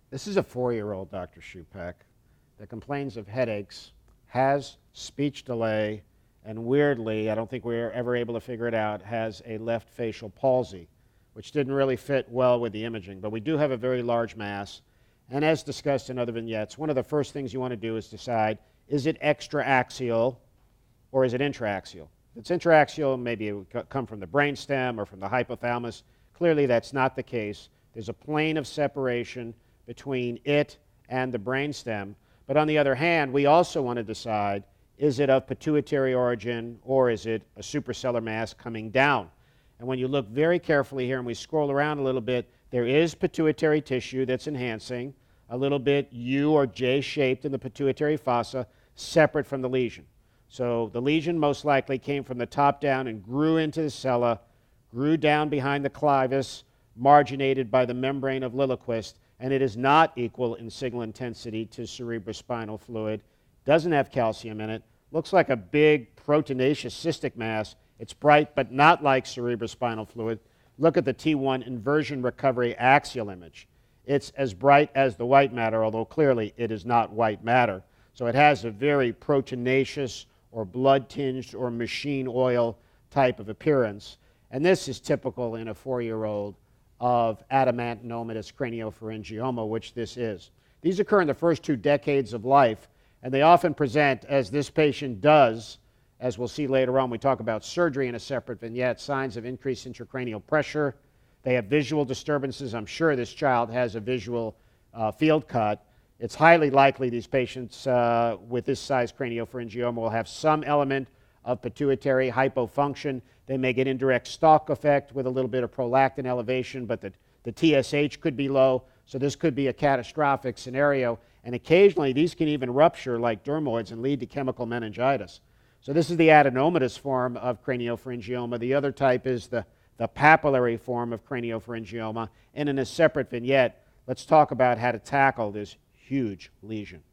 This is a 4-year-old, Dr. Shupak, that complains of headaches, has speech delay, and weirdly, I don't think we were ever able to figure it out, has a left facial palsy, which didn't really fit well with the imaging. But we do have a very large mass, and as discussed in other vignettes, one of the first things you want to do is decide, is it extraaxial or is it intraaxial? If it's intraaxial, maybe it would come from the brainstem or from the hypothalamus. Clearly, that's not the case. There's a plane of separation between it and the brainstem. But on the other hand, we also want to decide, is it of pituitary origin or is it a suprasellar mass coming down? And when you look very carefully here and we scroll around a little bit, there is pituitary tissue that's enhancing, a little bit U or J shaped in the pituitary fossa, separate from the lesion. So the lesion most likely came from the top down and grew into the sella, grew down behind the clivus, marginated by the membrane of Lilliquist, and it is not equal in signal intensity to cerebrospinal fluid, doesn't have calcium in it, looks like a big proteinaceous cystic mass. It's bright, but not like cerebrospinal fluid. Look at the T1 inversion recovery axial image. It's as bright as the white matter, although clearly it is not white matter. So it has a very proteinaceous or blood-tinged or machine oil type of appearance. And this is typical in a 4-year-old of adamantinomatous craniopharyngioma, which this is. These occur in the first 2 decades of life, and they often present, as this patient does, as we'll see later on, we talk about surgery in a separate vignette, signs of increased intracranial pressure. They have visual disturbances. I'm sure this child has a visual field cut. It's highly likely these patients with this size craniopharyngioma will have some element of pituitary hypofunction. They may get indirect stalk effect with a little bit of prolactin elevation, but the TSH could be low, so this could be a catastrophic scenario. And occasionally, these can even rupture like dermoids and lead to chemical meningitis. So this is the adenomatous form of craniopharyngioma. The other type is the papillary form of craniopharyngioma. And in a separate vignette, let's talk about how to tackle this huge lesion.